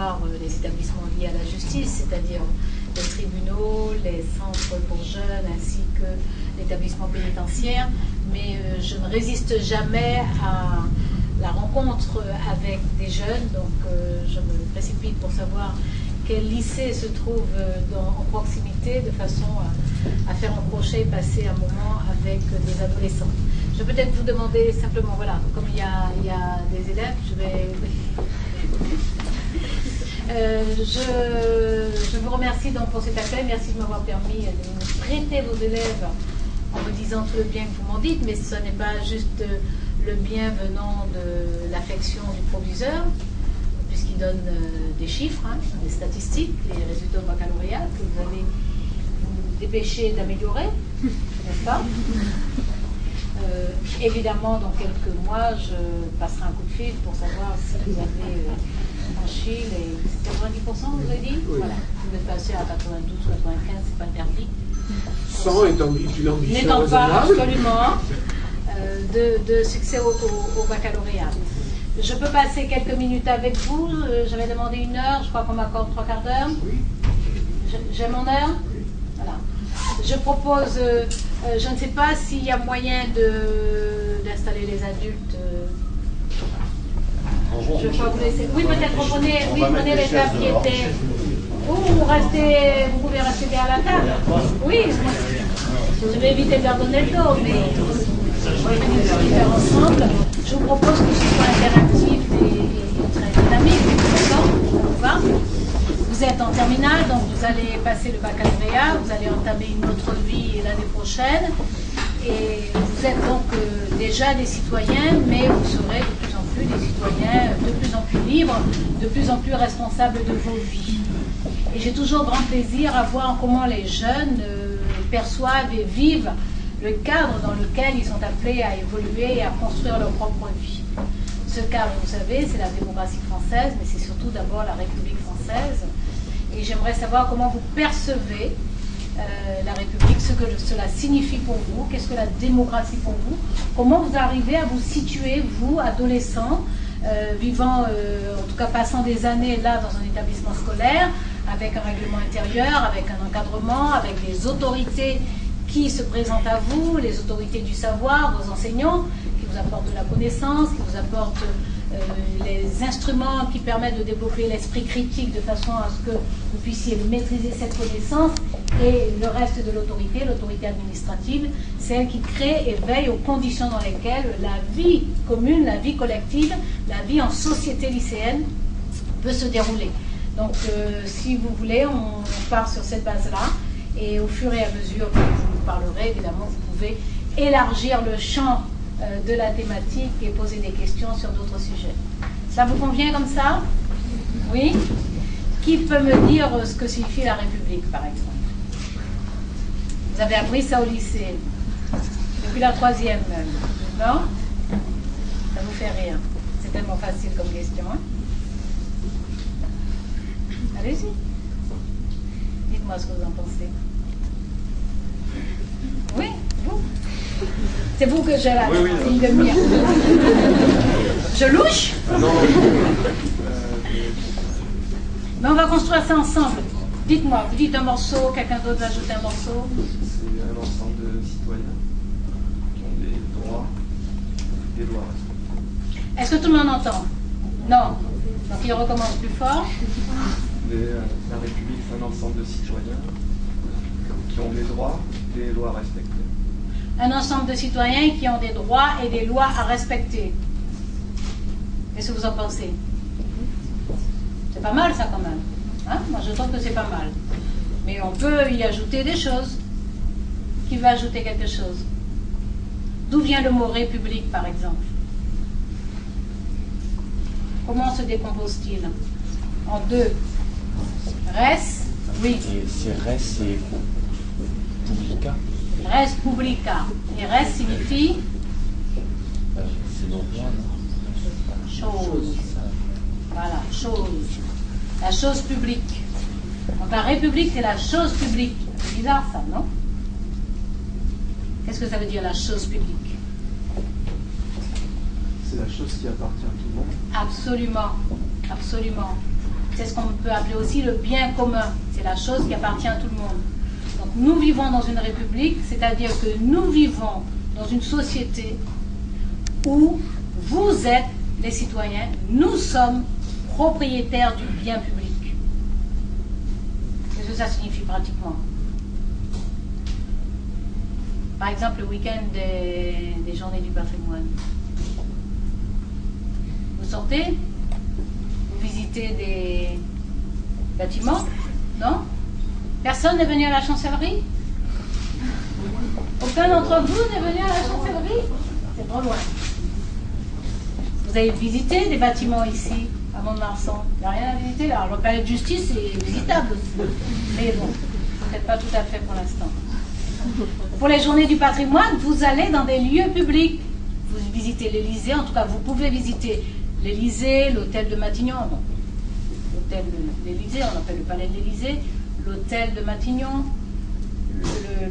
savoir les établissements liés à la justice, c'est-à-dire les tribunaux, les centres pour jeunes, ainsi que l'établissement pénitentiaire, mais je ne résiste jamais à la rencontre avec des jeunes, donc je me précipite pour savoir quel lycée se trouve en proximité, de façon à faire un crochet et passer un moment avec des adolescents. Je vais peut-être vous demander simplement, voilà, comme il y a des élèves, je vous remercie donc pour cet accueil, merci de m'avoir permis de me prêter vos élèves en me disant tout le bien que vous m'en dites, mais ce n'est pas juste le bien venant de l'affection du proviseur, puisqu'il donne des chiffres, hein, des statistiques, les résultats au baccalauréat que vous allez vous dépêcher d'améliorer, n'est-ce pas? Évidemment, dans quelques mois, je passerai un coup de fil pour savoir si vous avez franchi les 90%, vous avez dit? Oui. Voilà, vous êtes passé à 92 ou 95, c'est pas interdit. 100 étant une ambition n'étant pas raisonnable. absolument de succès au baccalauréat. Je peux passer quelques minutes avec vous. J'avais demandé 1 heure, je crois qu'on m'accorde 3/4 d'heure. Oui. J'ai mon heure. Voilà. Je propose, je ne sais pas s'il y a moyen d'installer les adultes. Je vais pas vous laisser. Oui, peut-être prenez les tables qui étaient. Ou vous pouvez rester derrière la table. Oui, je vais éviter de leur donner le dos, mais on va faire ensemble. Je vous propose que ce soit interactif et très dynamique. D'accord? Vous êtes en terminale, donc vous allez passer le baccalauréat, vous allez entamer une autre vie l'année prochaine. Et vous êtes donc déjà des citoyens, mais vous serez de plus en plus des citoyens de plus en plus libres, de plus en plus responsables de vos vies. Et j'ai toujours grand plaisir à voir comment les jeunes perçoivent et vivent le cadre dans lequel ils sont appelés à évoluer et à construire leur propre vie. Ce cadre, vous savez, c'est la démocratie française, mais c'est surtout d'abord la République française. Et j'aimerais savoir comment vous percevez la République, ce que cela signifie pour vous, qu'est-ce que la démocratie pour vous, comment vous arrivez à vous situer, vous, adolescents, vivant, en tout cas passant des années là dans un établissement scolaire, avec un règlement intérieur, avec un encadrement, avec des autorités qui se présentent à vous, les autorités du savoir, vos enseignants, qui vous apportent de la connaissance, qui vous apportent les instruments qui permettent de développer l'esprit critique de façon à ce que vous puissiez maîtriser cette connaissance, et le reste de l'autorité, l'autorité administrative, c'est elle qui crée et veille aux conditions dans lesquelles la vie commune, la vie collective, la vie en société lycéenne peut se dérouler. Donc, si vous voulez, on part sur cette base-là, et au fur et à mesure que je vous parlerai, évidemment, vous pouvez élargir le champ de la thématique et poser des questions sur d'autres sujets. Ça vous convient comme ça? Oui? Qui peut me dire ce que signifie la République, par exemple? Vous avez appris ça au lycée, depuis la 3e même, non? Ça vous fait rire. C'est tellement facile comme question, hein? Allez-y. Dites-moi ce que vous en pensez. Oui, vous? C'est vous que j'ai là, oui, c'est une demi-heure. Je louche? Non. Mais on va construire ça ensemble. Dites-moi, vous dites un morceau, quelqu'un d'autre va ajouter un morceau. C'est un ensemble de citoyens qui ont des droits, des lois. Est-ce que tout le monde entend? Non. Donc il recommence plus fort. La République, c'est un ensemble de citoyens qui ont des droits, des lois à respecter. Un ensemble de citoyens qui ont des droits et des lois à respecter. Qu'est-ce que vous en pensez? C'est pas mal ça quand même. Hein? Moi je trouve que c'est pas mal. Mais on peut y ajouter des choses. Qui va ajouter quelque chose? D'où vient le mot république par exemple? Comment se décompose-t-il? En deux. Res, oui. C'est res et publica. Res publica. Et res signifie C'est donc bien, non? chose. Voilà, chose. La chose publique. Donc la République, c'est la chose publique. C'est bizarre ça, non? Qu'est-ce que ça veut dire la chose publique? C'est la chose qui appartient à tout le monde. Absolument, absolument. C'est ce qu'on peut appeler aussi le bien commun. C'est la chose qui appartient à tout le monde. Donc nous vivons dans une république, c'est-à-dire que nous vivons dans une société où vous êtes les citoyens, nous sommes propriétaires du bien public. Qu'est-ce que ça signifie pratiquement? Par exemple, le week-end des journées du patrimoine. Vous sortez, vous visitez des bâtiments, non? Personne n'est venu à la chancellerie? Aucun d'entre vous n'est venu à la chancellerie? C'est trop loin. Vous avez visité des bâtiments ici, à Mont-de-Marsan? Il n'y a rien à visiter. Alors, le palais de justice est visitable aussi. Mais bon, peut-être pas tout à fait pour l'instant. Pour les journées du patrimoine, vous allez dans des lieux publics. Vous visitez l'Élysée, en tout cas, vous pouvez visiter l'Élysée, l'hôtel de Matignon. Non, l'hôtel de l'Élysée, on appelle le palais de l'Élysée, l'hôtel de Matignon,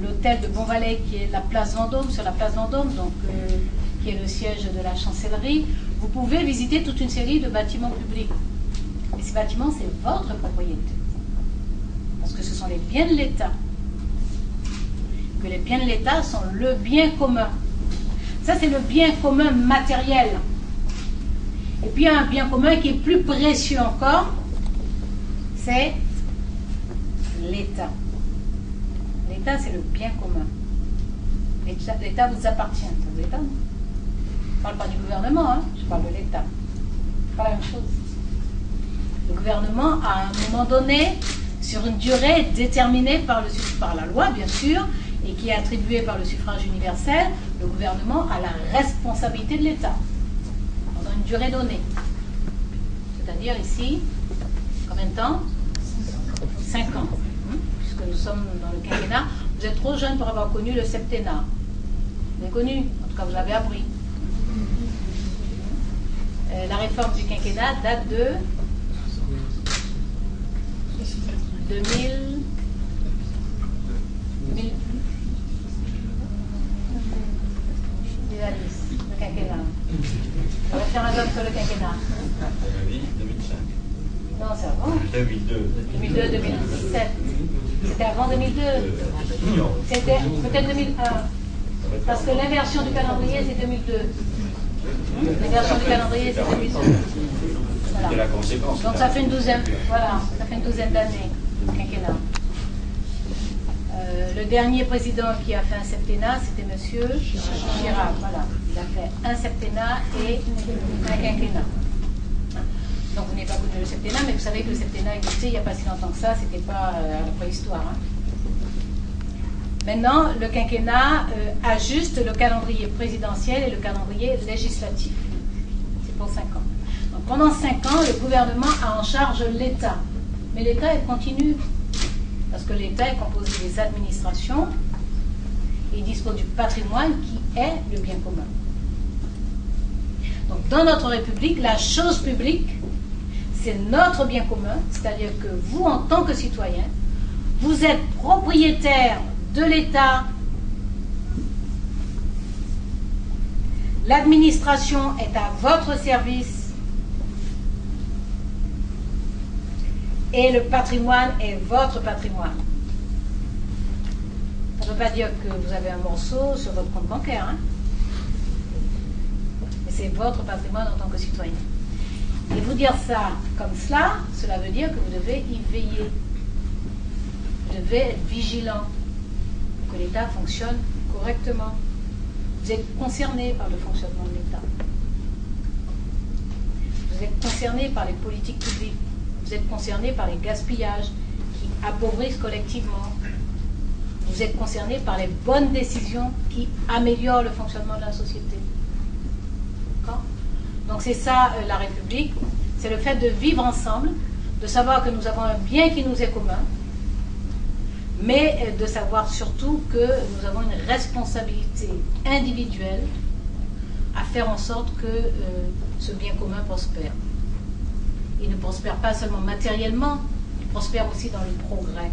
l'hôtel de Bonvalet qui est la place Vendôme, sur la place Vendôme, donc qui est le siège de la chancellerie. Vous pouvez visiter toute une série de bâtiments publics. Et ces bâtiments, c'est votre propriété. Parce que ce sont les biens de l'État. Que les biens de l'État sont le bien commun. Ça, c'est le bien commun matériel. Et puis, il y a un bien commun qui est plus précieux encore, c'est l'État. L'État, c'est le bien commun. L'État vous appartient. C'est l'État, non? Je ne parle pas du gouvernement, hein, je parle de l'État. C'est pas la même chose. Le gouvernement, à un moment donné, sur une durée déterminée par la loi, bien sûr, et qui est attribuée par le suffrage universel, le gouvernement a la responsabilité de l'État pendant une durée donnée. C'est-à-dire ici, combien de temps? 5 ans. Puisque nous sommes dans le quinquennat. Vous êtes trop jeune pour avoir connu le septennat. Vous l'avez connu, en tout cas vous l'avez appris. La réforme du quinquennat date de 2000. Le quinquennat. Le référendum sur le quinquennat. 2005. Non, c'est avant. 2002. 2002, 2017. C'était avant 2002. C'était peut-être 2001. Parce que l'inversion du calendrier, c'est 2002. L'inversion du calendrier, c'est 2002. Voilà. C'est la conséquence. Donc ça fait une douzaine, voilà, ça fait une douzaine d'années, le quinquennat. Le dernier président qui a fait un septennat, c'était M. Chirac. Voilà. Il a fait un septennat et un quinquennat. Donc vous n'avez pas connu le septennat, mais vous savez que le septennat existait il n'y a pas si longtemps que ça, c'était pas à la préhistoire. Hein. Maintenant, le quinquennat ajuste le calendrier présidentiel et le calendrier législatif. C'est pour 5 ans. Donc pendant 5 ans, le gouvernement a en charge l'État. Mais l'État est continu. Parce que l'État est composé des administrations et il dispose du patrimoine qui est le bien commun. Donc dans notre République, la chose publique, c'est notre bien commun, c'est-à-dire que vous, en tant que citoyen, vous êtes propriétaire de l'État. L'administration est à votre service. Et le patrimoine est votre patrimoine. Ça ne veut pas dire que vous avez un morceau sur votre compte bancaire. Hein? Mais c'est votre patrimoine en tant que citoyen. Et vous dire ça comme cela, cela veut dire que vous devez y veiller. Vous devez être vigilant pour que l'État fonctionne correctement. Vous êtes concerné par le fonctionnement de l'État. Vous êtes concerné par les politiques publiques. Vous êtes concerné par les gaspillages qui appauvrissent collectivement. Vous êtes concerné par les bonnes décisions qui améliorent le fonctionnement de la société. D'accord ? Donc c'est ça la République, c'est le fait de vivre ensemble, de savoir que nous avons un bien qui nous est commun, mais de savoir surtout que nous avons une responsabilité individuelle à faire en sorte que ce bien commun prospère. Il ne prospère pas seulement matériellement, il prospère aussi dans le progrès.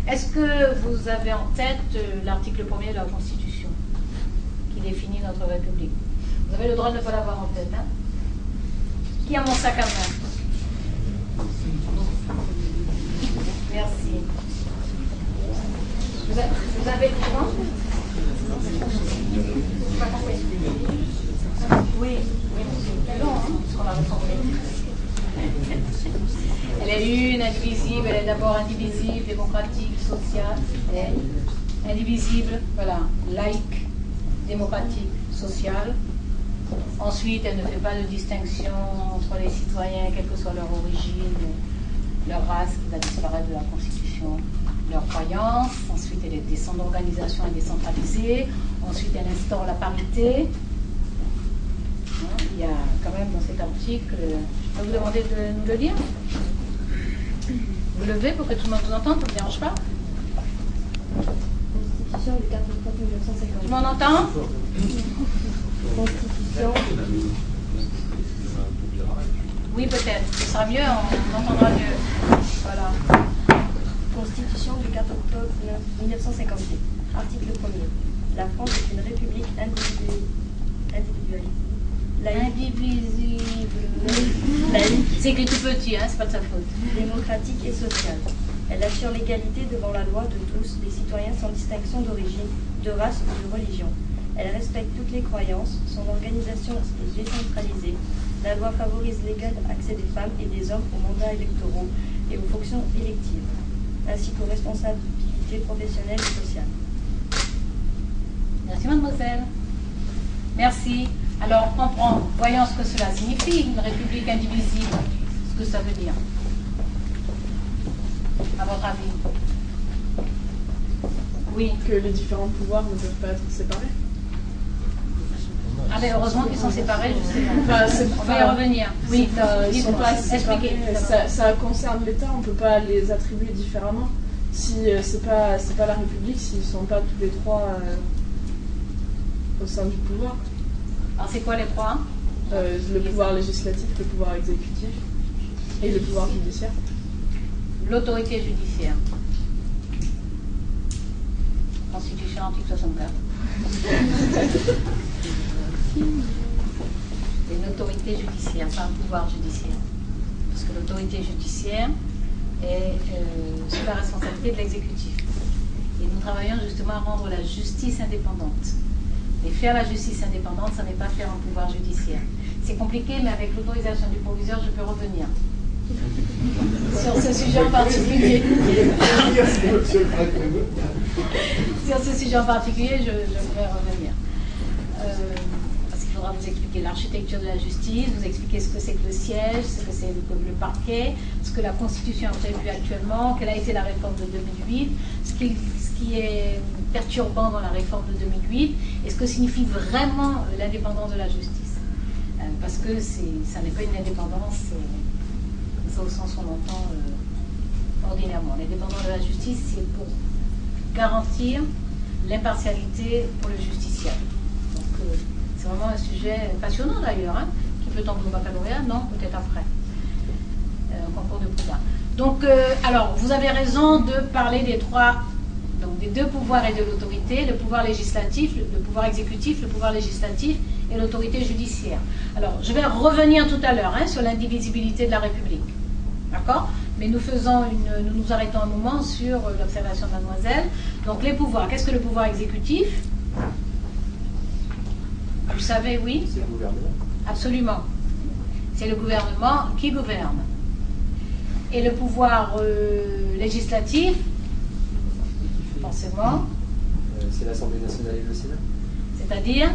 Est-ce que vous avez en tête l'article 1er de la Constitution qui définit notre République? Vous avez le droit de ne pas l'avoir en tête, hein? Qui a mon sac à main? Merci. Vous avez le courant? Oui, c'est long, hein, parce qu'on a reformulé. Elle est une, indivisible, elle est d'abord indivisible, démocratique, sociale, et indivisible, voilà, laïque, démocratique, sociale. Ensuite, elle ne fait pas de distinction entre les citoyens, quelle que soit leur origine, leur race, qui va disparaître de la Constitution, leur croyance. Ensuite, elle est son organisation est décentralisée. Ensuite, elle instaure la parité. Il y a quand même dans cet article, je peux vous demander de nous le lire? Vous levez pour que tout le monde vous entende, ça ne vous dérange pas? Constitution du 4 octobre 1950. Tout le monde entend? Constitution. Oui, peut-être. Ce sera mieux, on entendra mieux. Voilà. Constitution du 4 octobre 1950. Article 1er. La France est une république individualiste. Indivisible. Laïque, C'est écrit tout petit, hein, c'est pas de sa faute. démocratique et sociale. Elle assure l'égalité devant la loi de tous les citoyens sans distinction d'origine, de race ou de religion. Elle respecte toutes les croyances, son organisation est décentralisée. La loi favorise l'égal accès des femmes et des hommes aux mandats électoraux et aux fonctions électives, ainsi qu'aux responsabilités professionnelles et sociales. Merci, mademoiselle. Merci. Alors, voyons ce que cela signifie, une république indivisible, ce que ça veut dire. À votre avis? Oui. Que les différents pouvoirs ne peuvent pas être séparés. Ah ben heureusement qu'ils sont séparés, justement. Enfin, On va y revenir. Oui, ils sont pas séparés. expliquez. Ça concerne l'État, on ne peut pas les attribuer différemment. Si c'est pas la République, s'ils ne sont pas tous les trois au sein du pouvoir. Alors c'est quoi les trois? Le pouvoir législatif, le pouvoir exécutif et le pouvoir judiciaire. L'autorité judiciaire. Constitution article 64. Une autorité judiciaire, pas un pouvoir judiciaire. Parce que l'autorité judiciaire est sous la responsabilité de l'exécutif. Et nous travaillons justement à rendre la justice indépendante. Et faire la justice indépendante, ça n'est pas faire un pouvoir judiciaire. C'est compliqué, mais avec l'autorisation du proviseur, je peux revenir sur ce sujet en particulier. Sur ce sujet en particulier, je vais revenir. Parce qu'il faudra vous expliquer l'architecture de la justice, vous expliquer ce que c'est que le siège, ce que c'est le parquet, ce que la Constitution a prévu actuellement, quelle a été la réforme de 2008, ce qui est perturbant dans la réforme de 2008, et ce que signifie vraiment l'indépendance de la justice. Parce que ça n'est pas une indépendance au sens qu'on entend ordinairement. L'indépendance de la justice, c'est pour garantir l'impartialité pour le justiciable. Donc c'est vraiment un sujet passionnant d'ailleurs, hein, qui peut tomber au baccalauréat, non, peut-être après, concours de pouvoir. Donc, alors, vous avez raison de parler des trois, donc des deux pouvoirs et de l'autorité, le pouvoir législatif, le pouvoir exécutif, le pouvoir législatif et l'autorité judiciaire. Alors, je vais revenir tout à l'heure sur l'indivisibilité de la République. D'accord? Mais nous nous arrêtons un moment sur l'observation de mademoiselle. Donc, les pouvoirs. Qu'est-ce que le pouvoir exécutif? Vous savez, oui? C'est le gouvernement. Absolument. C'est le gouvernement qui gouverne. Et le pouvoir législatif, forcément. C'est l'Assemblée nationale et le Sénat. C'est-à-dire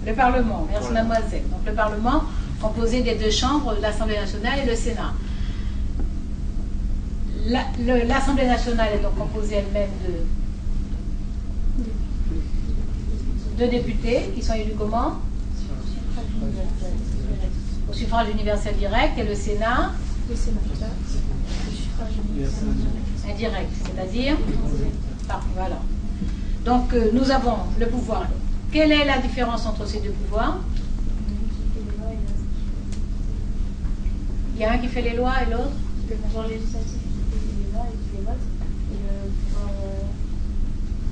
le Parlement. Merci voilà. mademoiselle. Donc le Parlement composé des deux chambres, l'Assemblée nationale et le Sénat. L'Assemblée nationale est donc composée elle-même de députés qui sont élus comment? Au suffrage universel direct, et le Sénat indirect, c'est-à-dire voilà. Donc nous avons le pouvoir. Quelle est la différence entre ces deux pouvoirs? Il y a un qui fait les lois et l'autre? Le pouvoir législatif qui fait les lois et qui les vote, et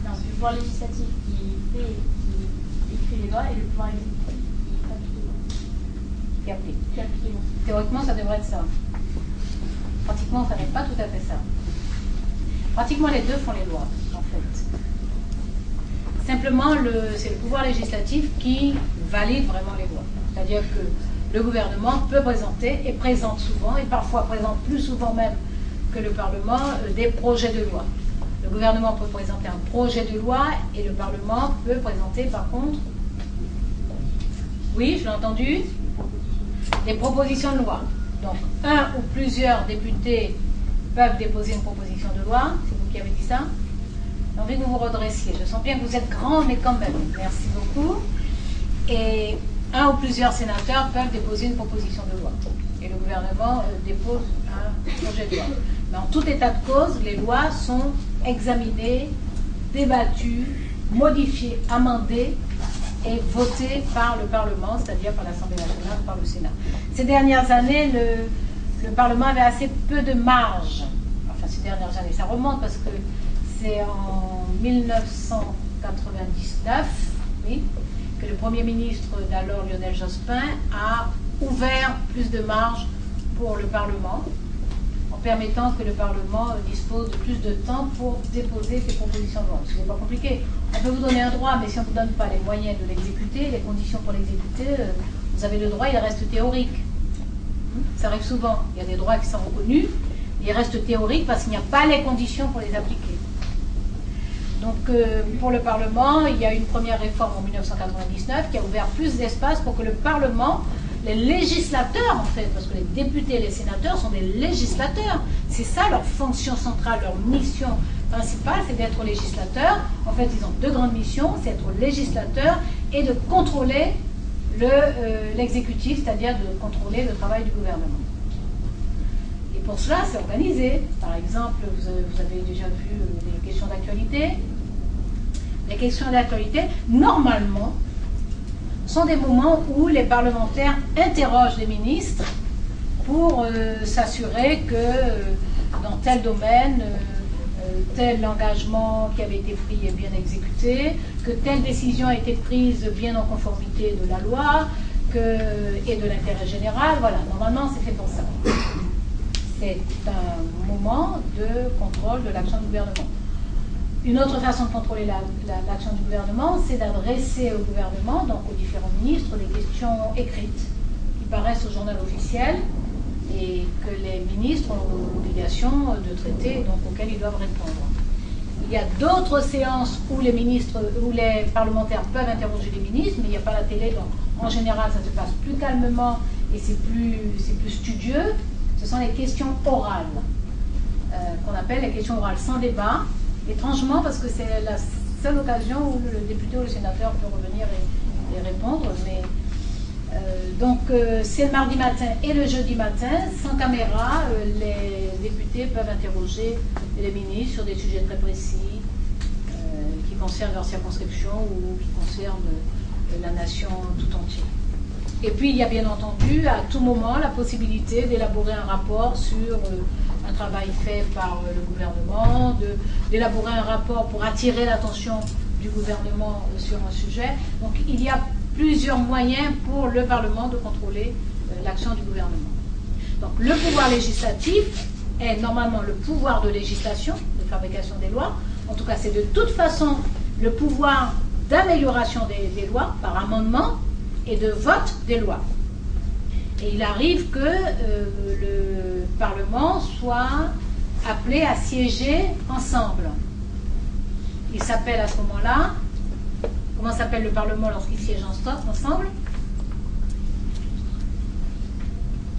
le pouvoir législatif qui écrit les lois, et le pouvoir exécutif qui pratique les lois. qui applique. Théoriquement, ça devrait être ça. Pratiquement, ça n'est pas tout à fait ça. Pratiquement, les deux font les lois, en fait. Simplement, c'est le pouvoir législatif qui valide vraiment les lois. C'est-à-dire que le gouvernement peut présenter, et présente souvent, et parfois présente plus souvent même que le Parlement, des projets de loi. Le gouvernement peut présenter un projet de loi, et le Parlement peut présenter, par contre, oui, je l'ai entendu, des propositions de loi. Donc, un ou plusieurs députés peuvent déposer une proposition de loi. C'est vous qui avez dit ça. J'ai envie que vous vous redressiez. Je sens bien que vous êtes grand, mais quand même. Merci beaucoup. Et un ou plusieurs sénateurs peuvent déposer une proposition de loi. Et le gouvernement dépose un projet de loi. Mais en tout état de cause, les lois sont examinées, débattues, modifiées, amendées et votées par le Parlement, c'est-à-dire par l'Assemblée nationale, par le Sénat. Ces dernières années, le Parlement avait assez peu de marge. Enfin, ces dernières années, ça remonte parce que c'est en 1999, oui, que le Premier ministre d'alors, Lionel Jospin, a ouvert plus de marge pour le Parlement, en permettant que le Parlement dispose de plus de temps pour déposer ses propositions de loi. Ce n'est pas compliqué. On peut vous donner un droit, mais si on ne vous donne pas les moyens de l'exécuter, les conditions pour l'exécuter, vous avez le droit, il reste théorique. Ça arrive souvent. Il y a des droits qui sont reconnus, mais ils restent théoriques parce qu'il n'y a pas les conditions pour les appliquer. Donc, pour le Parlement, il y a eu une première réforme en 1999 qui a ouvert plus d'espace pour que le Parlement, les législateurs en fait, parce que les députés et les sénateurs sont des législateurs, c'est ça leur fonction centrale, leur mission principale, c'est d'être législateurs. En fait, ils ont deux grandes missions, c'est être législateur et de contrôler l'exécutif, c'est-à-dire de contrôler le travail du gouvernement. Et pour cela, c'est organisé. Par exemple, vous avez déjà vu les questions d'actualité. Les questions d'actualité, normalement, sont des moments où les parlementaires interrogent les ministres pour s'assurer que dans tel domaine, tel engagement qui avait été pris est bien exécuté, que telle décision a été prise bien en conformité de la loi et de l'intérêt général. Voilà, normalement c'est fait pour ça. C'est un moment de contrôle de l'action du gouvernement. Une autre façon de contrôler l'action du gouvernement, c'est d'adresser au gouvernement, donc aux différents ministres, des questions écrites qui paraissent au journal officiel et que les ministres ont l'obligation de traiter, donc auxquelles ils doivent répondre. Il y a d'autres séances où les ministres, où les parlementaires peuvent interroger les ministres, mais il n'y a pas la télé, donc en général ça se passe plus calmement et c'est plus studieux. Ce sont les questions orales, qu'on appelle les questions orales sans débat, étrangement parce que c'est la seule occasion où le député ou le sénateur peut revenir et répondre. Mais, donc c'est le mardi matin et le jeudi matin, sans caméra, les députés peuvent interroger les ministres sur des sujets très précis qui concernent leur circonscription ou qui concernent la nation tout entière. Et puis il y a bien entendu à tout moment la possibilité d'élaborer un rapport sur un travail fait par le gouvernement, d'élaborer un rapport pour attirer l'attention du gouvernement sur un sujet. Donc il y a plusieurs moyens pour le Parlement de contrôler l'action du gouvernement. Donc le pouvoir législatif est normalement le pouvoir de législation, de fabrication des lois. En tout cas, c'est de toute façon le pouvoir d'amélioration des lois par amendement et de vote des lois. Et il arrive que le Parlement soit appelé à siéger ensemble. Il s'appelle à ce moment-là, comment s'appelle le Parlement lorsqu'il siège ensemble?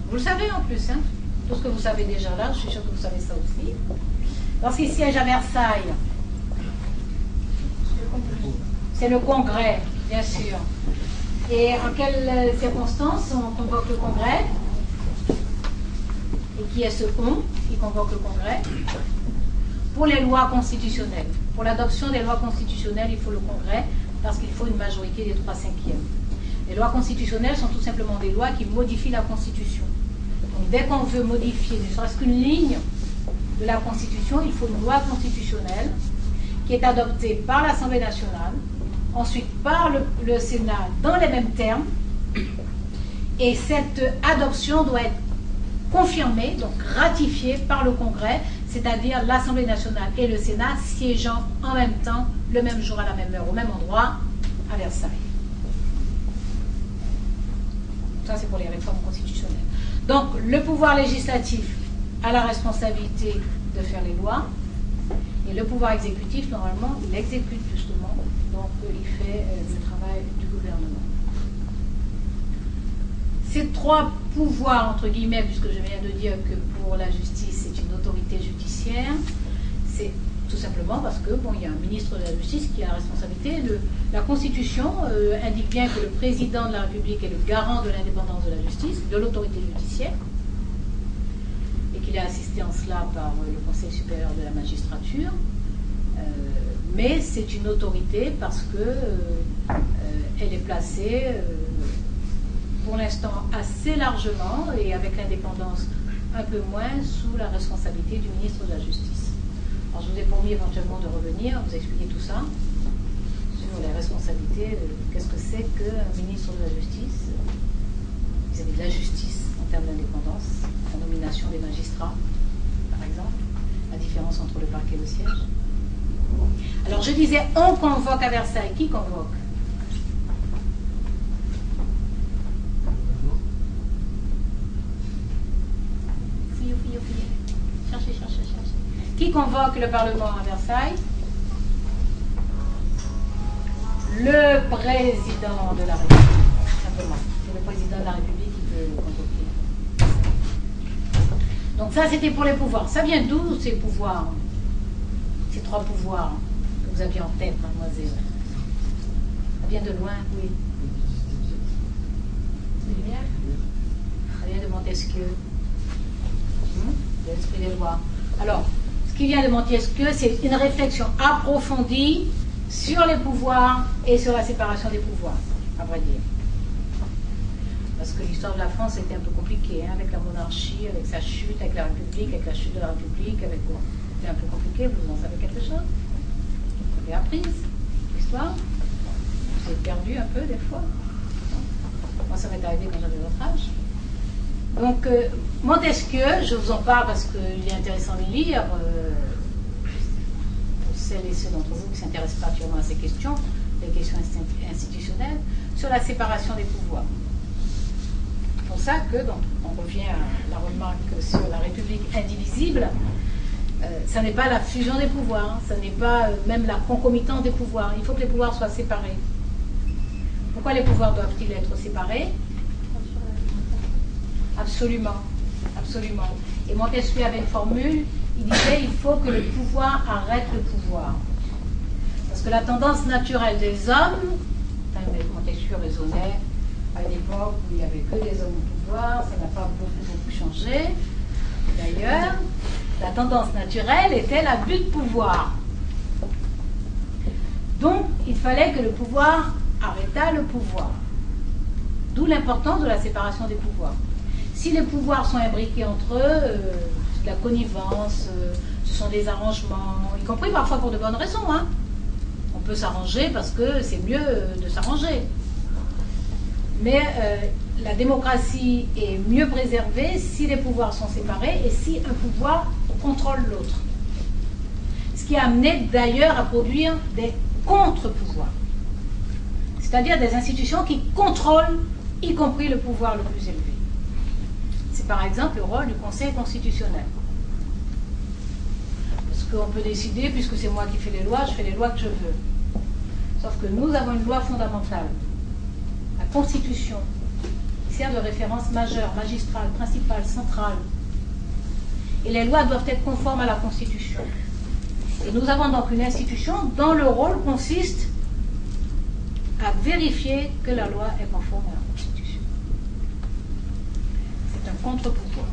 Vous le savez en plus, hein? Tout ce que vous savez déjà là, je suis sûre que vous savez ça aussi. Lorsqu'il siège à Versailles, c'est le Congrès, bien sûr. Et en quelles circonstances on convoque le Congrès? Et qui est ce on qui convoque le Congrès? Pour les lois constitutionnelles. Pour l'adoption des lois constitutionnelles, il faut le Congrès parce qu'il faut une majorité des 3/5. Les lois constitutionnelles sont tout simplement des lois qui modifient la Constitution. Donc dès qu'on veut modifier ne serait-ce qu'une ligne de la Constitution, il faut une loi constitutionnelle qui est adoptée par l'Assemblée nationale, ensuite par le Sénat dans les mêmes termes, Et cette adoption doit être confirmée, donc ratifiée par le Congrès, c'est-à-dire l'Assemblée nationale et le Sénat siégeant en même temps, le même jour, à la même heure, au même endroit, à Versailles. Ça, c'est pour les réformes constitutionnelles. Donc, le pouvoir législatif a la responsabilité de faire les lois, et le pouvoir exécutif, normalement, il exécute justement, donc il fait le travail du gouvernement. Ces trois pouvoirs, entre guillemets, puisque je viens de dire que pour la justice, c'est une autorité judiciaire, c'est tout simplement parce que, bon, il y a un ministre de la Justice qui a la responsabilité. La Constitution indique bien que le président de la République est le garant de l'indépendance de la justice, de l'autorité judiciaire, et qu'il est assisté en cela par le Conseil supérieur de la magistrature. Mais c'est une autorité parce que elle est placée, pour l'instant, assez largement, et avec l'indépendance un peu moins, sous la responsabilité du ministre de la Justice. Alors, je vous ai promis éventuellement de revenir, vous expliquer tout ça, sur les responsabilités, qu'est-ce que c'est qu'un ministre de la Justice, vis-à-vis de la justice en termes d'indépendance, la nomination des magistrats, par exemple, la différence entre le parquet et le siège. Alors, je disais, on convoque à Versailles. Qui convoque? Fouillez. Cherchez. Qui convoque le Parlement à Versailles? Le président de la République, simplement. C'est le président de la République qui peut convoquer. Donc ça, c'était pour les pouvoirs. Ça vient d'où, ces pouvoirs? Ces trois pouvoirs que vous aviez en tête, mademoiselle? Ça vient de loin, oui. Des Lumières? Ça vient de Montesquieu. L'esprit des lois. Alors, ce qui vient de Montesquieu, c'est une réflexion approfondie sur les pouvoirs et sur la séparation des pouvoirs, à vrai dire. Parce que l'histoire de la France était un peu compliquée, hein, avec la monarchie, avec sa chute, avec la République, avec la chute de la République, avec quoi? C'était un peu compliqué, vous en savez quelque chose? Vous avez appris l'histoire? Vous êtes perdu un peu des fois? Moi, ça m'est arrivé quand j'avais votre âge. Donc, Montesquieu, je vous en parle parce qu'il est intéressant de lire, pour celles et ceux d'entre vous qui ne s'intéressent particulièrement à ces questions, les questions institutionnelles, sur la séparation des pouvoirs. C'est pour ça que, donc, on revient à la remarque sur la République indivisible, ça n'est pas la fusion des pouvoirs, ça n'est pas même la concomitance des pouvoirs. Il faut que les pouvoirs soient séparés. Pourquoi les pouvoirs doivent-ils être séparés? Absolument, absolument. Et Montesquieu avait une formule, il disait il faut que le pouvoir arrête le pouvoir. Parce que la tendance naturelle des hommes, Montesquieu raisonnait à une époque où il n'y avait que des hommes au pouvoir, ça n'a pas beaucoup changé. D'ailleurs, la tendance naturelle était l'abus de pouvoir. Donc, il fallait que le pouvoir arrêtât le pouvoir. D'où l'importance de la séparation des pouvoirs. Si les pouvoirs sont imbriqués entre eux, la connivence, ce sont des arrangements, y compris parfois pour de bonnes raisons. Hein. On peut s'arranger parce que c'est mieux de s'arranger. Mais la démocratie est mieux préservée si les pouvoirs sont séparés et si un pouvoir contrôle l'autre. Ce qui a amené d'ailleurs à produire des contre-pouvoirs. C'est-à-dire des institutions qui contrôlent, y compris le pouvoir le plus élevé. C'est par exemple le rôle du Conseil constitutionnel. Parce qu'on peut décider, puisque c'est moi qui fais les lois, je fais les lois que je veux. Sauf que nous avons une loi fondamentale, la Constitution, qui sert de référence majeure, magistrale, principale, centrale. Et les lois doivent être conformes à la Constitution. Et nous avons donc une institution dont le rôle consiste à vérifier que la loi est conforme à la Constitution. C'est un contre-pouvoir.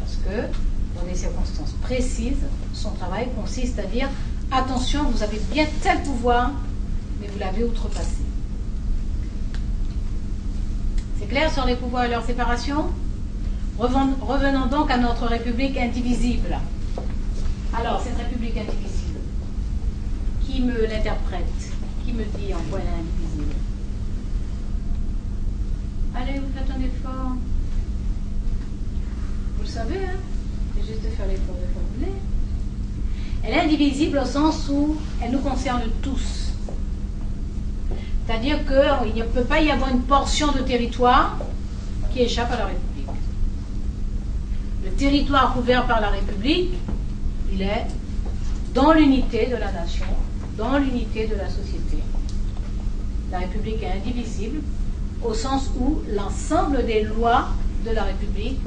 Parce que, dans des circonstances précises, son travail consiste à dire « Attention, vous avez bien tel pouvoir, mais vous l'avez outrepassé. » C'est clair sur les pouvoirs et leur séparation? Revenons donc à notre République indivisible. Alors, cette République indivisible, qui me l'interprète? Qui me dit en quoi elle est indivisible? Allez, vous faites un effort. Vous le savez, hein? C'est juste de faire l'effort de formuler. Elle est indivisible au sens où elle nous concerne tous. C'est-à-dire qu'il ne peut pas y avoir une portion de territoire qui échappe à la République. Le territoire couvert par la République, il est dans l'unité de la nation, dans l'unité de la société. La République est indivisible au sens où l'ensemble des lois de la République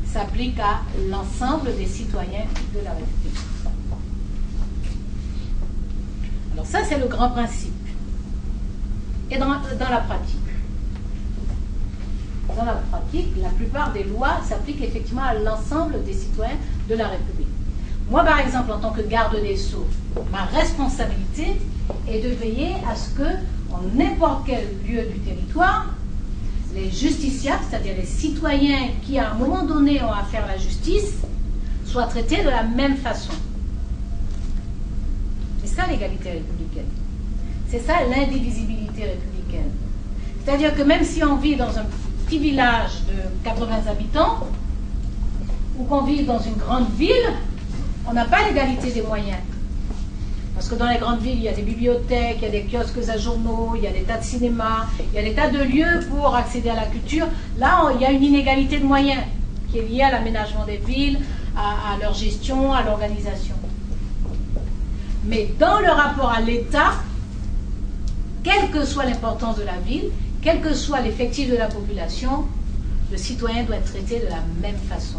s'appliquent à l'ensemble des citoyens de la République. Alors ça, c'est le grand principe. Et dans la pratique, la plupart des lois s'appliquent effectivement à l'ensemble des citoyens de la République. Moi, par exemple, en tant que garde des Sceaux, ma responsabilité est de veiller à ce que, en n'importe quel lieu du territoire, les justiciables, c'est-à-dire les citoyens qui, à un moment donné, ont affaire à la justice, soient traités de la même façon. C'est ça l'égalité républicaine. C'est ça l'indivisibilité républicaine. C'est-à-dire que même si on vit dans un petit village de 80 habitants, ou qu'on vit dans une grande ville, on n'a pas l'égalité des moyens. Parce que dans les grandes villes, il y a des bibliothèques, il y a des kiosques à journaux, il y a des tas de cinémas, il y a des tas de lieux pour accéder à la culture. Là, il y a une inégalité de moyens qui est liée à l'aménagement des villes, à leur gestion, à l'organisation. Mais dans le rapport à l'État, quelle que soit l'importance de la ville, quel que soit l'effectif de la population, le citoyen doit être traité de la même façon.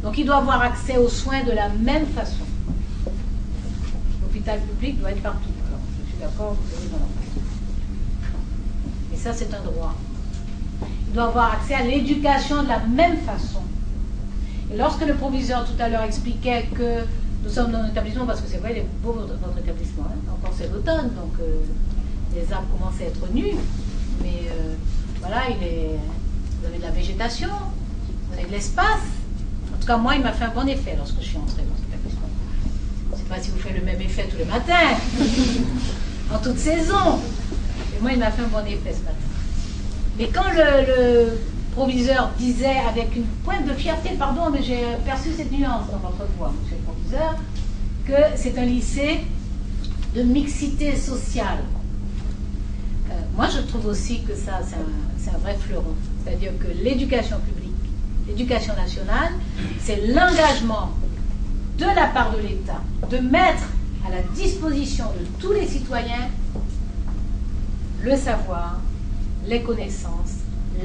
Donc il doit avoir accès aux soins de la même façon. L'hôpital public doit être partout. Alors, je suis d'accord, vous savez, et ça, c'est un droit. Il doit avoir accès à l'éducation de la même façon. Et lorsque le proviseur tout à l'heure expliquait que nous sommes dans un établissement, parce que c'est vrai, il est beau notre établissement, hein, encore c'est l'automne, donc les arbres commencent à être nus, mais voilà, vous avez de la végétation, vous avez de l'espace. En tout cas, moi, il m'a fait un bon effet lorsque je suis entrée dans cet établissement. Je ne sais pas si vous faites le même effet tous les matins, en toute saison, mais moi, il m'a fait un bon effet ce matin. Mais quand le proviseur disait avec une pointe de fierté, pardon, mais j'ai perçu cette nuance dans votre voix, monsieur le proviseur, que c'est un lycée de mixité sociale. Moi, je trouve aussi que ça, c'est un vrai fleuron. C'est-à-dire que l'éducation publique, l'éducation nationale, c'est l'engagement de la part de l'État de mettre à la disposition de tous les citoyens le savoir, les connaissances,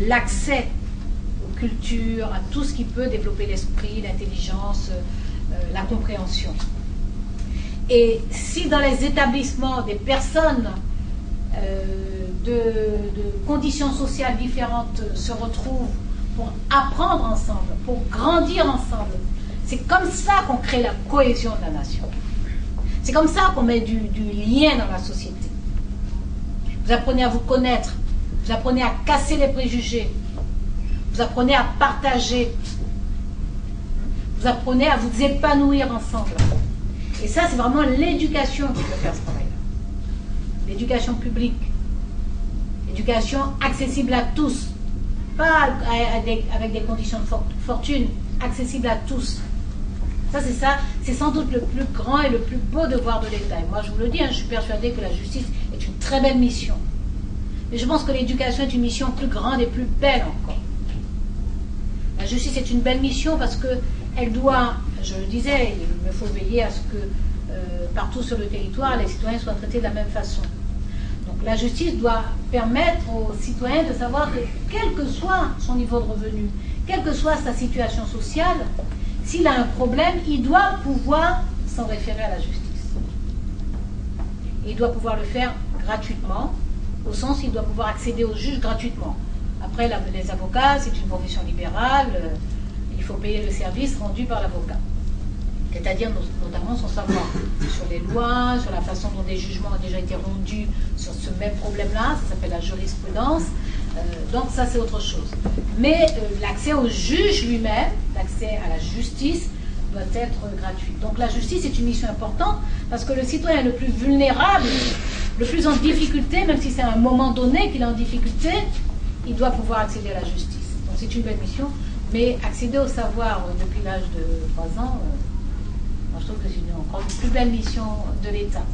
l'accès aux cultures, à tout ce qui peut développer l'esprit, l'intelligence, la compréhension. Et si dans les établissements des personnes de conditions sociales différentes se retrouvent pour apprendre ensemble, pour grandir ensemble, c'est comme ça qu'on crée la cohésion de la nation. C'est comme ça qu'on met du lien dans la société. Vous apprenez à vous connaître, vous apprenez à casser les préjugés, vous apprenez à partager, vous apprenez à vous épanouir ensemble. Et ça, c'est vraiment l'éducation qui peut faire ce travail-là. L'éducation publique, l'éducation accessible à tous, pas avec des conditions de fortune, accessible à tous. Ça, c'est sans doute le plus grand et le plus beau devoir de l'État. Et moi, je vous le dis, hein, je suis persuadée que la justice est une très belle mission. Mais je pense que l'éducation est une mission plus grande et plus belle encore. La justice est une belle mission parce qu'elle doit, je le disais, il me faut veiller à ce que partout sur le territoire, les citoyens soient traités de la même façon. Donc la justice doit permettre aux citoyens de savoir que quel que soit son niveau de revenu, quelle que soit sa situation sociale, s'il a un problème, il doit pouvoir s'en référer à la justice. Et il doit pouvoir le faire gratuitement, au sens où il doit pouvoir accéder aux juges gratuitement. Après, les avocats, c'est une profession libérale, il faut payer le service rendu par l'avocat. C'est-à-dire notamment son savoir sur les lois, sur la façon dont des jugements ont déjà été rendus sur ce même problème-là, ça s'appelle la jurisprudence, donc ça c'est autre chose. Mais l'accès au juge lui-même, l'accès à la justice doit être gratuit. Donc la justice est une mission importante parce que le citoyen le plus vulnérable, le plus en difficulté, même si c'est à un moment donné qu'il est en difficulté, il doit pouvoir accéder à la justice. Donc c'est une belle mission, mais accéder au savoir depuis l'âge de 3 ans, moi je trouve que c'est encore une plus belle mission de l'État.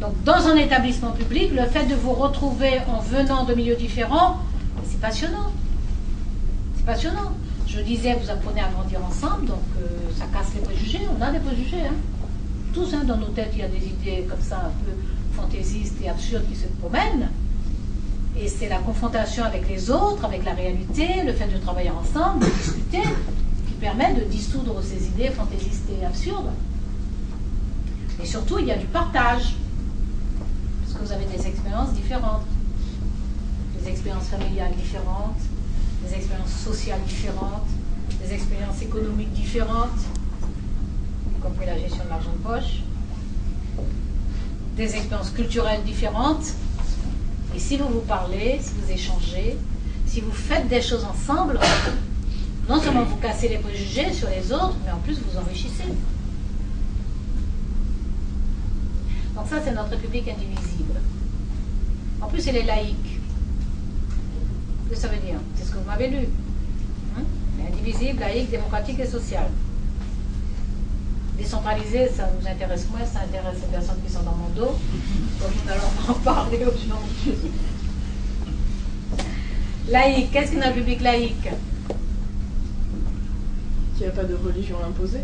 Donc dans un établissement public, le fait de vous retrouver en venant de milieux différents, c'est passionnant. C'est passionnant. Je disais, vous apprenez à grandir ensemble, donc ça casse les préjugés. On a des préjugés, hein. Tous, hein, dans nos têtes, il y a des idées comme ça, un peu fantaisistes et absurdes qui se promènent. Et c'est la confrontation avec les autres, avec la réalité, le fait de travailler ensemble, de discuter, qui permet de dissoudre ces idées fantaisistes et absurdes. Et surtout, il y a du partage. Parce que vous avez des expériences différentes. Des expériences familiales différentes, des expériences sociales différentes, des expériences économiques différentes, y compris la gestion de l'argent de poche, des expériences culturelles différentes. Et si vous vous parlez, si vous échangez, si vous faites des choses ensemble, non seulement vous cassez les préjugés sur les autres, mais en plus vous enrichissez. Donc ça, c'est notre République indivisible. En plus, elle est laïque. Qu'est-ce que ça veut dire? C'est ce que vous m'avez lu. Indivisible, laïque, démocratique et social. Décentralisé, ça nous intéresse moins, ça intéresse les personnes qui sont dans mon dos. Donc nous allons en parler aujourd'hui. Laïque, qu'est-ce qu'une république laïque? Qu'il n'y a pas de religion imposée.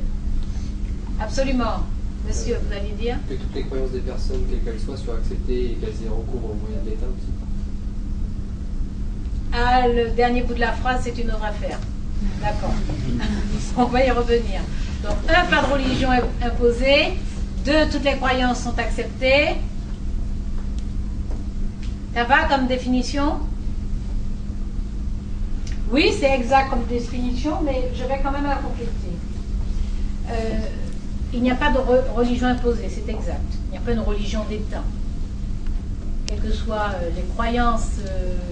Absolument. Monsieur, vous alliez dire? Que toutes les croyances des personnes, quelles qu'elles soient acceptées et qu'elles aient recours aux moyens de l'État aussi. Ah, le dernier bout de la phrase, c'est une autre affaire. D'accord. On va y revenir. Donc, 1, pas de religion imposée. 2, toutes les croyances sont acceptées. Ça va comme définition? Oui, c'est exact comme définition, mais je vais quand même la compléter. Il n'y a pas de religion imposée, c'est exact. Il n'y a pas de religion d'État. Quelles que soient les croyances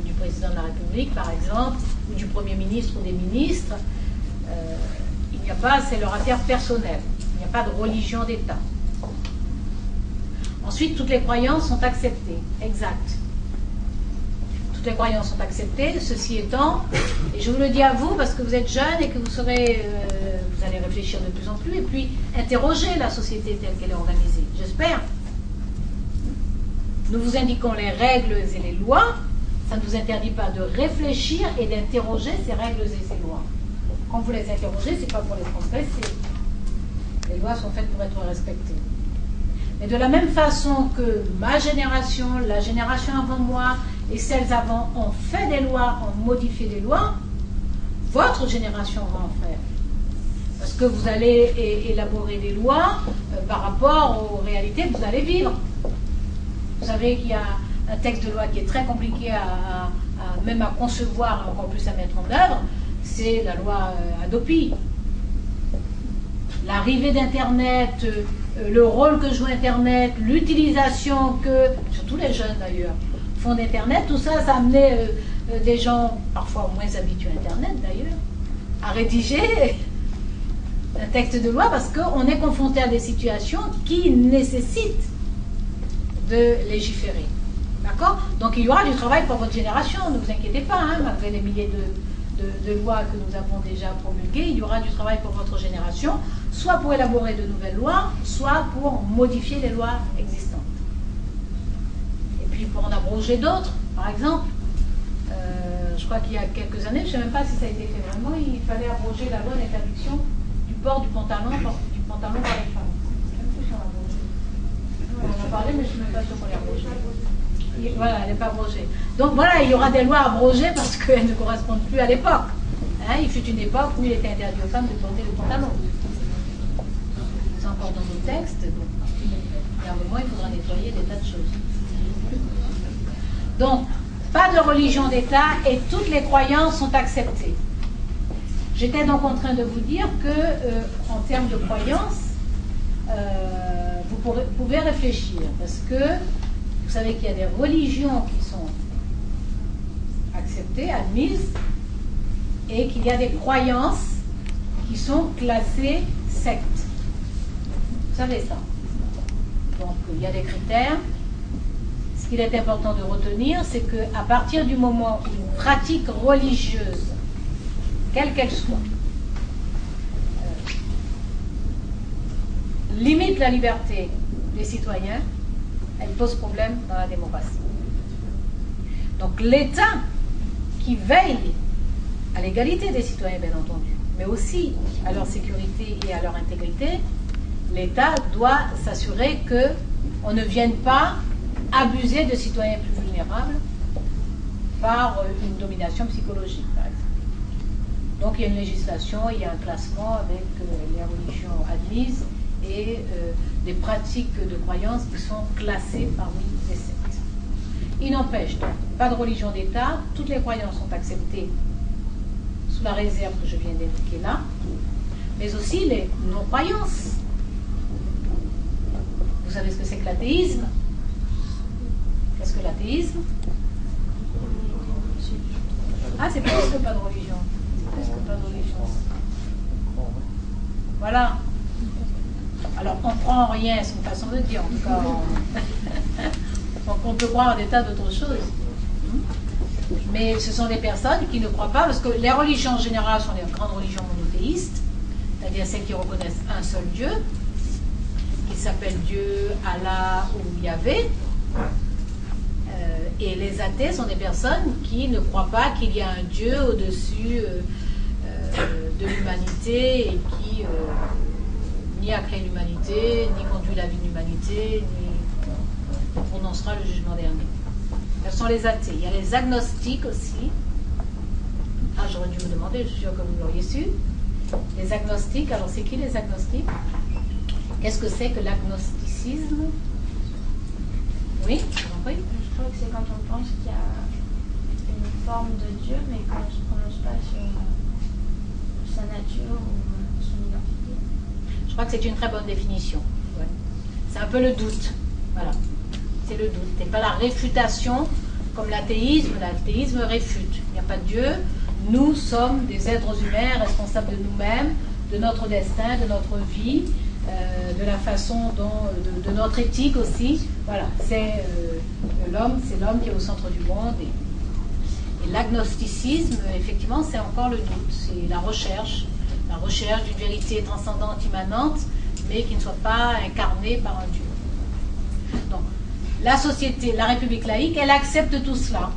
du président de la République, par exemple, ou du Premier ministre ou des ministres, il n'y a pas, c'est leur affaire personnelle. Il n'y a pas de religion d'État. Ensuite, toutes les croyances sont acceptées. Exact. Toutes les croyances sont acceptées. Ceci étant, et je vous le dis à vous parce que vous êtes jeunes et que vous serez, vous allez réfléchir de plus en plus et puis interroger la société telle qu'elle est organisée. J'espère. Nous vous indiquons les règles et les lois. Ça ne vous interdit pas de réfléchir et d'interroger ces règles et ces lois. Quand vous les interrogez, ce n'est pas pour les transgresser. Les lois sont faites pour être respectées. Mais de la même façon que ma génération, la génération avant moi et celles avant ont fait des lois, ont modifié des lois, votre génération va en faire. Parce que vous allez élaborer des lois par rapport aux réalités que vous allez vivre. Vous savez qu'il y a un texte de loi qui est très compliqué même à concevoir, encore plus à mettre en œuvre, c'est la loi Hadopi. L'arrivée d'Internet, le rôle que joue Internet, l'utilisation que, surtout les jeunes d'ailleurs, font d'Internet, tout ça, ça a amené des gens, parfois moins habitués à Internet d'ailleurs, à rédiger un texte de loi parce qu'on est confronté à des situations qui nécessitent de légiférer. D'accord? Donc il y aura du travail pour votre génération, ne vous inquiétez pas, hein, malgré les milliers de lois que nous avons déjà promulguées, il y aura du travail pour votre génération, soit pour élaborer de nouvelles lois, soit pour modifier les lois existantes. Et puis pour en abroger d'autres, par exemple, je crois qu'il y a quelques années, je ne sais même pas si ça a été fait vraiment, il fallait abroger la loi d'interdiction du port du pantalon par les femmes. On en a parlé, mais je ne suis même pas sûre qu'on l'ait abrogée. Voilà, elle n'est pas abrogée. Donc voilà, il y aura des lois abrogées parce qu'elles ne correspondent plus à l'époque. Hein, il fut une époque où il était interdit aux femmes de porter le pantalon. C'est encore dans nos textes, donc à un moment, il faudra nettoyer des tas de choses. Donc, pas de religion d'État et toutes les croyances sont acceptées. J'étais donc en train de vous dire que, en termes de croyances, vous pouvez réfléchir parce que vous savez qu'il y a des religions qui sont acceptées, admises, et qu'il y a des croyances qui sont classées sectes. Vous savez ça. Donc il y a des critères. ce qu'il est important de retenir, c'est qu'à partir du moment où une pratique religieuse, quelle qu'elle soit, limite la liberté des citoyens, elle pose problème dans la démocratie. Donc l'État qui veille à l'égalité des citoyens, bien entendu, mais aussi à leur sécurité et à leur intégrité, l'État doit s'assurer qu'on ne vienne pas abuser de citoyens plus vulnérables par une domination psychologique, par exemple. Donc il y a une législation, il y a un classement avec les religions admises et des pratiques de croyances qui sont classées parmi les sectes. Il n'empêche donc, pas de religion d'État, toutes les croyances sont acceptées sous la réserve que je viens d'évoquer là, mais aussi les non-croyances. Vous savez ce que c'est que l'athéisme? Qu'est-ce que l'athéisme? Ah, c'est plus que pas de religion. C'est plus que pas de religion. Voilà. Alors, on prend rien, c'est une façon de dire, en tout cas. Donc, on peut croire à des tas d'autres choses. Mais ce sont des personnes qui ne croient pas, parce que les religions en général sont des grandes religions monothéistes, c'est-à-dire celles qui reconnaissent un seul Dieu, qui s'appelle Dieu, Allah ou Yahvé. Et les athées sont des personnes qui ne croient pas qu'il y a un Dieu au-dessus de l'humanité et qui ni a créé l'humanité, ni conduit la vie de l'humanité, ni prononcera le jugement dernier. Ce sont les athées. Il y a les agnostiques aussi. Ah, j'aurais dû vous demander, je suis sûre que vous l'auriez su. Les agnostiques, alors c'est qui les agnostiques? Qu'est-ce que c'est que l'agnosticisme? Oui, je vous en prie. Je crois que c'est quand on pense qu'il y a une forme de Dieu, mais qu'on ne se prononce pas sur sa nature ou son identité. Je crois que c'est une très bonne définition. Ouais. C'est un peu le doute. Voilà. C'est le doute. C'est pas la réfutation comme l'athéisme. L'athéisme réfute. Il n'y a pas de Dieu. Nous sommes des êtres humains responsables de nous-mêmes, de notre destin, de notre vie, de la façon dont, de notre éthique aussi. Voilà. C'est l'homme qui est au centre du monde. Et l'agnosticisme, effectivement, c'est encore le doute. C'est la recherche d'une vérité transcendante, immanente, mais qui ne soit pas incarnée par un Dieu. Donc, la société, la République laïque, elle accepte tout cela.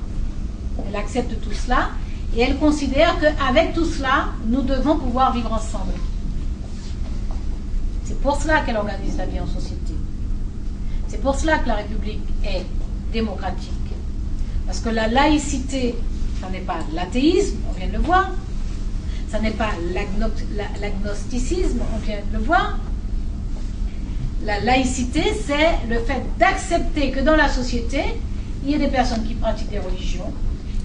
Elle accepte tout cela et elle considère qu'avec tout cela, nous devons pouvoir vivre ensemble. C'est pour cela qu'elle organise la vie en société. C'est pour cela que la République est démocratique. Parce que la laïcité, ça n'est pas l'athéisme, on vient de le voir. Ça n'est pas l'agnosticisme, on vient de le voir. La laïcité, c'est le fait d'accepter que dans la société, il y a des personnes qui pratiquent des religions,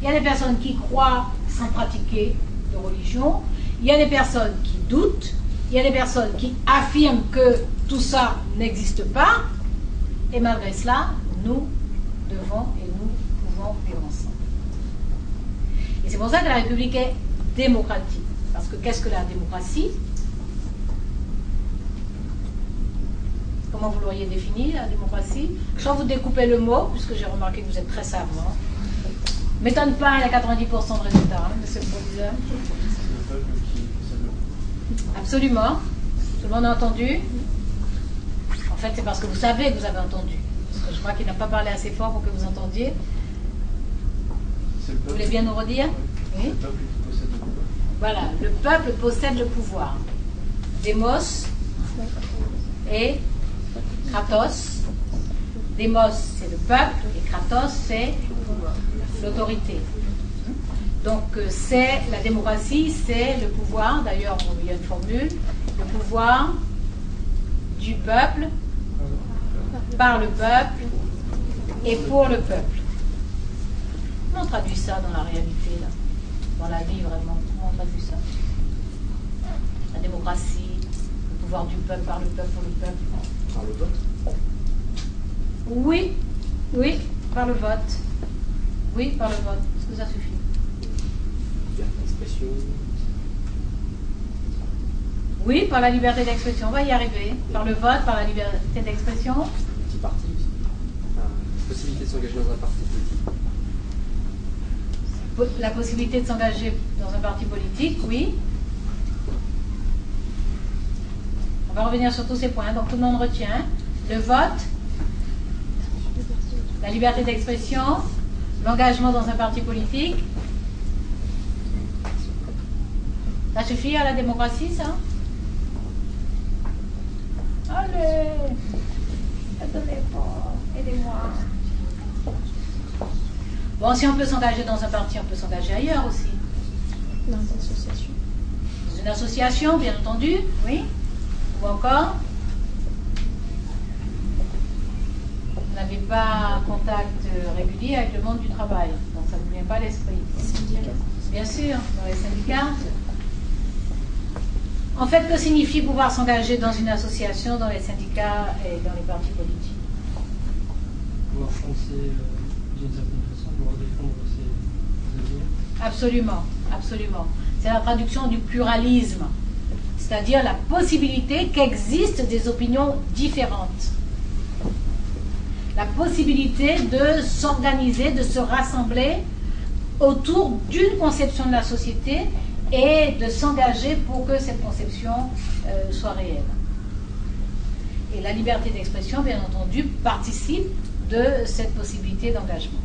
il y a des personnes qui croient sans pratiquer de religion, il y a des personnes qui doutent, il y a des personnes qui affirment que tout ça n'existe pas, et malgré cela, nous devons et nous pouvons vivre ensemble. Et c'est pour ça que la République est démocratique. Parce que qu'est-ce que la démocratie? Comment vous l'auriez défini, la démocratie? Soit vous découpez le mot, puisque j'ai remarqué que vous êtes très savant. M'étonne pas, il y a 90% de résultats, hein, monsieur le proviseur. Absolument. Tout le monde a entendu? En fait, c'est parce que vous savez que vous avez entendu. Parce que je crois qu'il n'a pas parlé assez fort pour que vous entendiez. Vous voulez bien nous redire? Oui. Voilà, le peuple possède le pouvoir. Démos et Kratos. Démos, c'est le peuple, et Kratos, c'est l'autorité. Donc, c'est la démocratie, c'est le pouvoir, d'ailleurs, il y a une formule, le pouvoir du peuple, par le peuple et pour le peuple. Comment on traduit ça dans la réalité, là? Dans la vie, vraiment? Comment on traduit ça? La démocratie, le pouvoir du peuple, par le peuple, pour le peuple. Par le vote? Oui, oui, par le vote. Oui, par le vote. Est-ce que ça suffit? L'expression. Oui, par la liberté d'expression. On va y arriver. Par le vote, par la liberté d'expression. Petit parti aussi. Enfin, possibilité de s'engager dans un parti politique. La possibilité de s'engager dans un parti politique, oui. On va revenir sur tous ces points. Donc tout le monde retient le vote, la liberté d'expression, l'engagement dans un parti politique. Ça suffit à la démocratie, ça? Allez, aidez-moi. Bon, si on peut s'engager dans un parti, on peut s'engager ailleurs aussi. Dans une association. Dans une association, bien entendu, oui. Ou encore, vous n'avez pas un contact régulier avec le monde du travail, donc ça ne vous vient pas à l'esprit. Bien sûr, dans les syndicats. En fait, que signifie pouvoir s'engager dans une association, dans les syndicats et dans les partis politiques? Pouvoir penser d'une certaine façon, pouvoir défendre ses idées. Absolument, absolument. C'est la traduction du pluralisme, c'est-à-dire la possibilité qu'existent des opinions différentes. La possibilité de s'organiser, de se rassembler autour d'une conception de la société et de s'engager pour que cette conception soit réelle. Et la liberté d'expression, bien entendu, participe de cette possibilité d'engagement.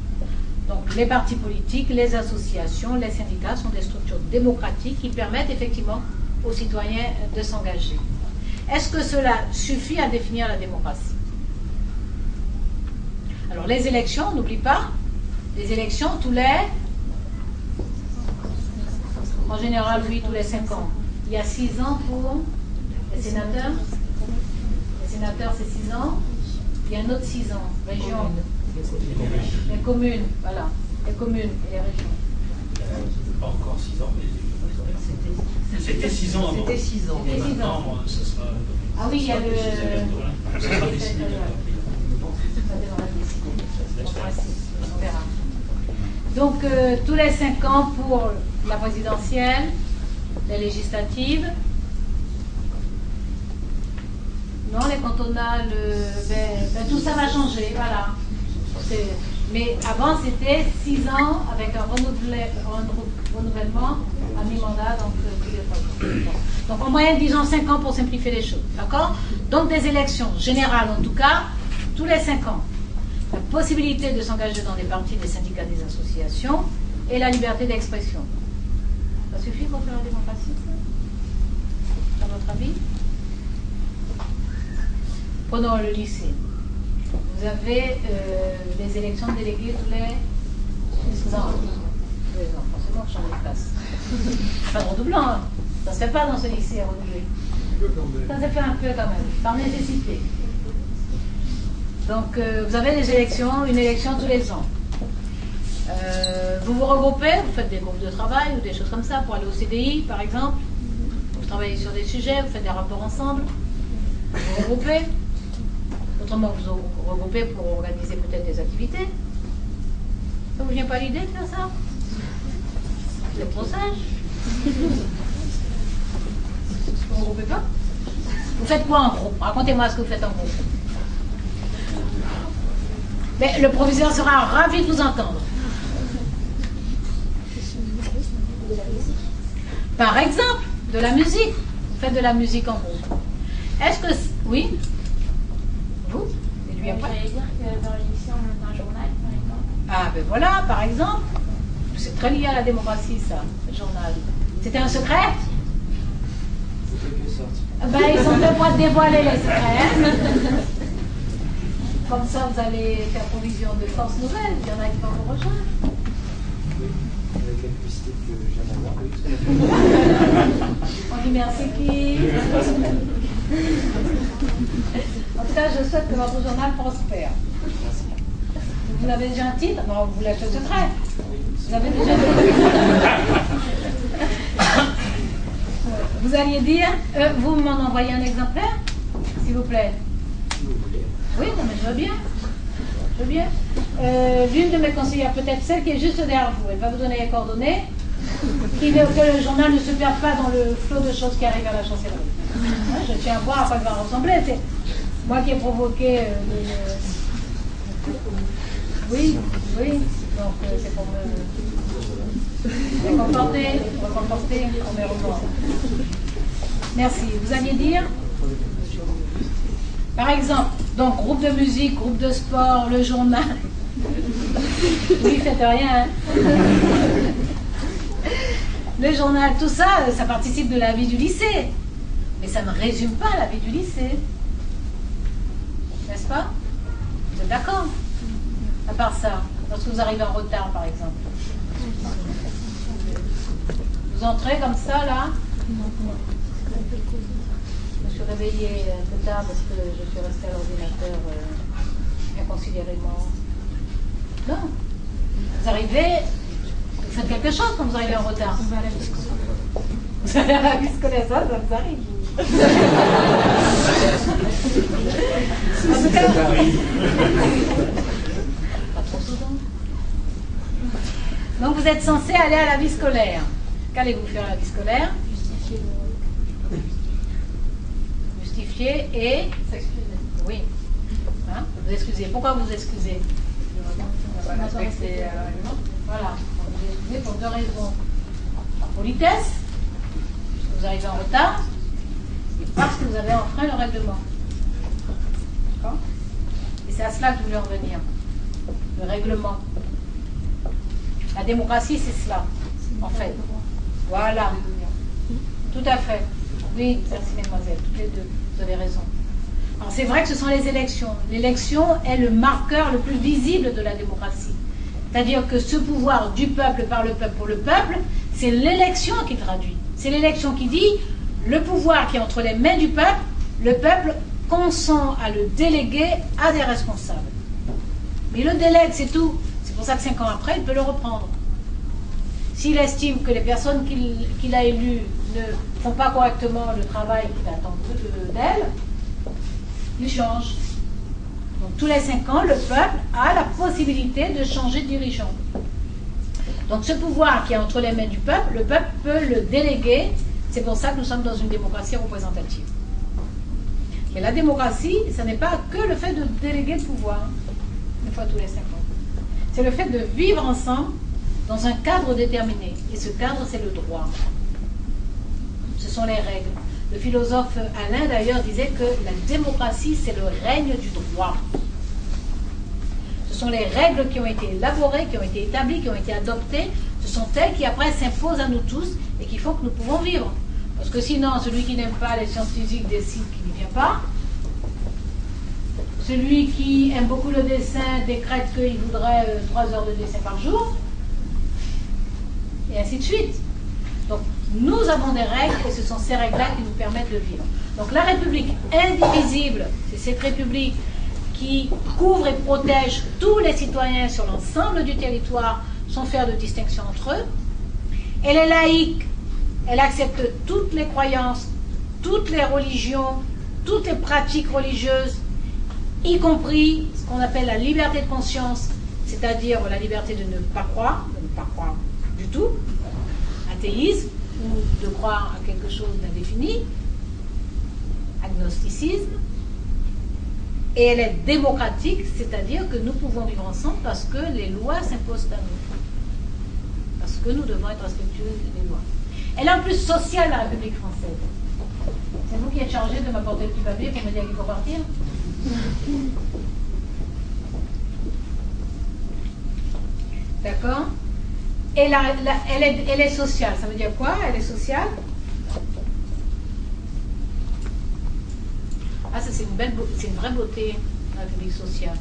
Donc les partis politiques, les associations, les syndicats sont des structures démocratiques qui permettent effectivement aux citoyens de s'engager. Est-ce que cela suffit à définir la démocratie? Alors les élections, n'oublie pas, les élections tous les... En général, oui, tous les 5 ans. Il y a 6 ans pour les sénateurs. Les sénateurs, c'est 6 ans. Il y a un autre 6 ans. Région. Les communes, voilà. Les communes et les régions. Pas encore 6 ans, mais c'était 6 ans avant. C'était 6 ans. Et maintenant, ce sera... Ah oui, il y a le... Ça sera décidé. On verra. Donc, tous les 5 ans pour la présidentielle, les législatives. Non, les cantonales, tout ça va changer, voilà. Mais avant, c'était 6 ans avec un renouvellement à mi-mandat, donc tous les 3 ans. Donc en moyenne, disons 5 ans pour simplifier les choses, d'accord? Donc des élections générales, en tout cas, tous les 5 ans. La possibilité de s'engager dans des partis, des syndicats, des associations, et la liberté d'expression. Ça suffit pour faire la démocratie, à votre avis? Prenons le lycée. Vous avez des élections de délégués tous les ans. Tous les ans, forcément, vous changez de place. Pas de redoublant, hein. Ça ne se fait pas dans ce lycée à redoubler. Ça se fait un peu quand même, par nécessité. Donc, vous avez des élections, une élection tous les ans. Vous vous regroupez, vous faites des groupes de travail ou des choses comme ça pour aller au CDI, par exemple. Vous travaillez sur des sujets, vous faites des rapports ensemble. Vous vous regroupez. Autrement, vous vous regroupez pour organiser peut-être des activités. Ça vous vient pas l'idée de faire ça? Vous êtes trop sage. Vous ne regroupez pas? Vous faites quoi en groupe? Racontez-moi ce que vous faites en groupe. Mais le proviseur sera ravi de vous entendre. Par exemple, de la musique. Vous faites de la musique en groupe. Est-ce que... Oui? Vous? Et lui après? J'allais dire que dans le lycée, on monte un journal, par exemple. Ah ben voilà, par exemple. C'est très lié à la démocratie, ça, le journal. C'était un secret? Ben, ils sont deux mois de dévoiler les secrets. Comme ça, vous allez faire provision de forces nouvelles. Il y en a qui vont vous rejoindre. Oui, avec la publicité que j'aime avoir. On dit merci qui? En tout cas, je souhaite que votre journal prospère. Vous avez déjà un titre? Non, vous l'avez fait secret. Vous avez déjà Vous alliez dire, vous m'en envoyez un exemplaire, s'il vous plaît. Oui, non, mais je veux bien. Je veux bien. L'une de mes conseillères, peut-être celle qui est juste derrière vous, elle va vous donner les coordonnées, que le journal ne se perde pas dans le flot de choses qui arrivent à la chancellerie. Hein, je tiens à voir à quoi il va ressembler. C'est moi qui ai provoqué Oui, oui. Donc c'est pour me réconforter, on me revoit. Merci. Vous alliez dire? Par exemple, donc groupe de musique, groupe de sport, le journal. Oui, faites rien. Hein. Le journal, tout ça, ça participe de la vie du lycée. Mais ça ne résume pas la vie du lycée. N'est-ce pas? Vous êtes d'accord? À part ça, lorsque vous arrivez en retard, par exemple. Vous entrez comme ça, là? Je me suis réveillée un peu tard parce que je suis restée à l'ordinateur inconsidérément. Non. Vous arrivez, vous faites quelque chose quand vous arrivez en retard. On va à la vie scolaire. Vous allez à la vie scolaire, ça vous arrive. En tout cas, pas trop souvent. Donc vous êtes censé aller à la vie scolaire. Qu'allez-vous faire à la vie scolaire? Justifier et s'excuser. Oui. Hein? Vous excusez. Pourquoi vous excusez? Voilà. Vous excusez pour deux raisons. Par politesse, vous arrivez en retard, et parce que vous avez enfreint le règlement. D'accord? Et c'est à cela que je voulais en venir. Le règlement. La démocratie, c'est cela, en fait. Voilà. Tout à fait. Oui, merci mesdemoiselles, toutes les deux, vous avez raison. Alors c'est vrai que ce sont les élections. L'élection est le marqueur le plus visible de la démocratie. C'est-à-dire que ce pouvoir du peuple par le peuple pour le peuple, c'est l'élection qui traduit. C'est l'élection qui dit le pouvoir qui est entre les mains du peuple, le peuple consent à le déléguer à des responsables. Mais il le délègue, c'est tout. C'est pour ça que 5 ans après, il peut le reprendre. S'il estime que les personnes qu'il a élues ne font pas correctement le travail qu'il attend d'elles, il change. Donc tous les 5 ans, le peuple a la possibilité de changer de dirigeant. Donc ce pouvoir qui est entre les mains du peuple, le peuple peut le déléguer. C'est pour ça que nous sommes dans une démocratie représentative. Mais la démocratie, ce n'est pas que le fait de déléguer le pouvoir, une fois tous les 5 ans. C'est le fait de vivre ensemble dans un cadre déterminé. Et ce cadre, c'est le droit. Ce sont les règles. Le philosophe Alain, d'ailleurs, disait que la démocratie, c'est le règne du droit. Ce sont les règles qui ont été élaborées, qui ont été établies, qui ont été adoptées. Ce sont elles qui, après, s'imposent à nous tous et qui font que nous pouvons vivre. Parce que sinon, celui qui n'aime pas les sciences physiques décide qu'il n'y vient pas. Celui qui aime beaucoup le dessin décrète qu'il voudrait 3 heures de dessin par jour. Et ainsi de suite. Donc, nous avons des règles et ce sont ces règles-là qui nous permettent de vivre. Donc, la République indivisible, c'est cette République qui couvre et protège tous les citoyens sur l'ensemble du territoire sans faire de distinction entre eux. Elle est laïque, elle accepte toutes les croyances, toutes les religions, toutes les pratiques religieuses, y compris ce qu'on appelle la liberté de conscience, c'est-à-dire la liberté de ne pas croire du tout, athéisme, ou de croire à quelque chose d'indéfini, agnosticisme, et elle est démocratique, c'est-à-dire que nous pouvons vivre ensemble parce que les lois s'imposent à nous, parce que nous devons être respectueux des lois. Elle est en plus sociale, la République française. C'est vous qui êtes chargé de m'apporter le petit papier pour me dire qu'il faut partir. D'accord? Et elle est sociale. Ça veut dire quoi? Elle est sociale? Ah, ça c'est une vraie beauté, la République sociale.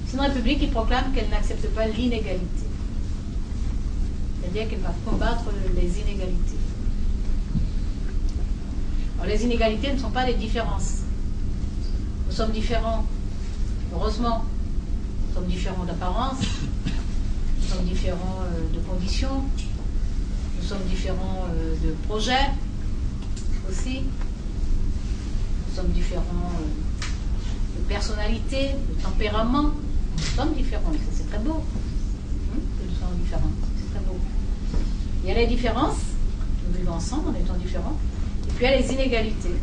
C'est une République qui proclame qu'elle n'accepte pas l'inégalité. C'est-à-dire qu'elle va combattre les inégalités. Alors, les inégalités ne sont pas des différences. Nous sommes différents, heureusement. Nous sommes différents d'apparence, nous sommes différents de conditions, nous sommes différents de projets aussi, nous sommes différents de personnalité, de tempérament. Nous sommes différents, et ça c'est très beau. Que nous sommes différents, c'est très beau. Il y a les différences, nous vivons ensemble en étant différents, et puis il y a les inégalités.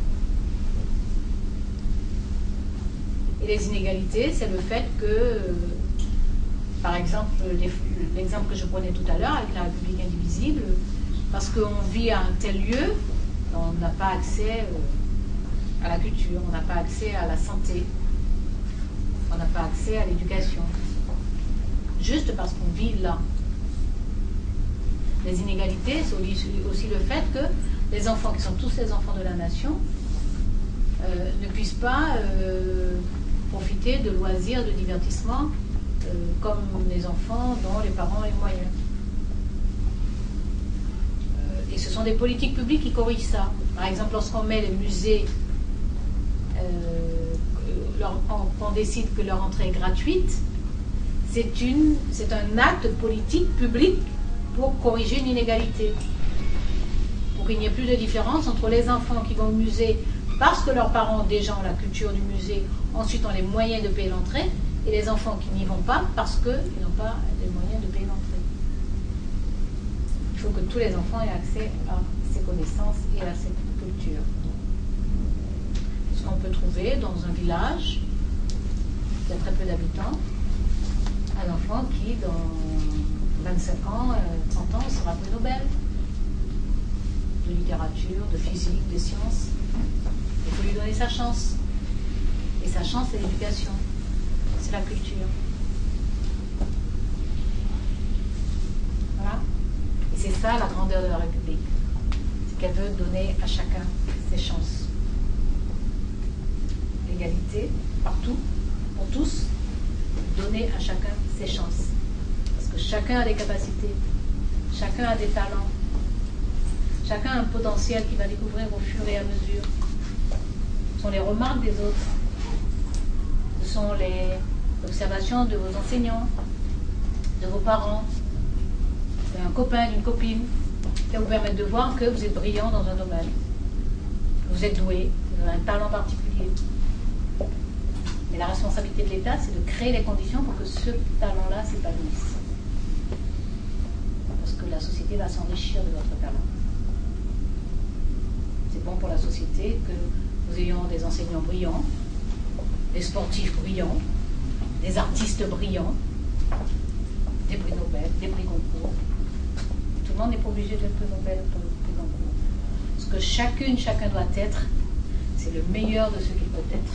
Et les inégalités, c'est le fait que Par exemple, l'exemple que je prenais tout à l'heure avec la République indivisible, parce qu'on vit à un tel lieu, on n'a pas accès à la culture, on n'a pas accès à la santé, on n'a pas accès à l'éducation, juste parce qu'on vit là. Les inégalités, c'est aussi le fait que les enfants, qui sont tous les enfants de la nation, ne puissent pas profiter de loisirs, de divertissements, comme les enfants dont les parents ont les moyens. Et ce sont des politiques publiques qui corrigent ça. Par exemple, lorsqu'on met les musées, qu'on décide que leur entrée est gratuite, c'est un acte politique public pour corriger une inégalité. Pour qu'il n'y ait plus de différence entre les enfants qui vont au musée parce que leurs parents déjà ont la culture du musée, ensuite ont les moyens de payer l'entrée, et les enfants qui n'y vont pas parce qu'ils n'ont pas les moyens de payer l'entrée. Il faut que tous les enfants aient accès à ces connaissances et à cette culture. Ce qu'on peut trouver dans un village qui a très peu d'habitants, un enfant qui, dans 25 ans, 30 ans, sera prix Nobel de littérature, de physique, de sciences. Il faut lui donner sa chance. Et sa chance, c'est l'éducation. C'est la culture. Voilà. Et c'est ça la grandeur de la République. C'est qu'elle veut donner à chacun ses chances. L'égalité, partout, pour tous, donner à chacun ses chances. Parce que chacun a des capacités, chacun a des talents, chacun a un potentiel qu'il va découvrir au fur et à mesure. Ce sont les remarques des autres, ce sont les observations de vos enseignants, de vos parents, d'un copain, d'une copine, qui va vous permettre de voir que vous êtes brillant dans un domaine, que vous êtes doué, que vous avez un talent particulier. Mais la responsabilité de l'État, c'est de créer les conditions pour que ce talent-là s'épanouisse. Parce que la société va s'enrichir de votre talent. C'est bon pour la société que nous ayons des enseignants brillants, des sportifs brillants, des artistes brillants, des prix Nobel, des prix Goncourt. Tout le monde n'est pas obligé d'être prix Nobel ou prix Goncourt. Ce que chacun doit être, c'est le meilleur de ce qu'il peut être.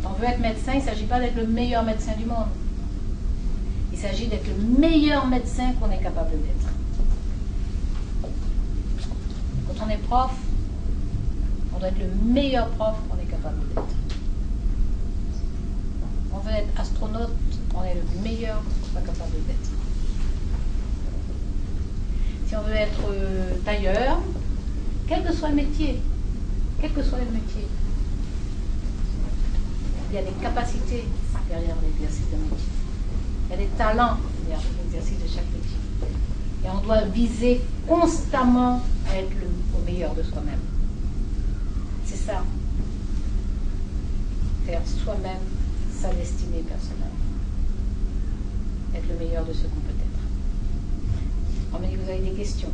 Quand on veut être médecin, il ne s'agit pas d'être le meilleur médecin du monde. Il s'agit d'être le meilleur médecin qu'on est capable d'être. Quand on est prof, on doit être le meilleur prof qu'on est capable d'être. On veut être astronaute, on est le meilleur qu'on soit capable d'être. Si on veut être tailleur, quel que soit le métier, il y a des capacités derrière l'exercice d'un métier. Il y a des talents derrière l'exercice de chaque métier. Et on doit viser constamment à être au meilleur de soi-même. C'est ça. Faire soi-même sa destinée personnelle. Être le meilleur de ce qu'on peut être. On me dit que vous avez des questions.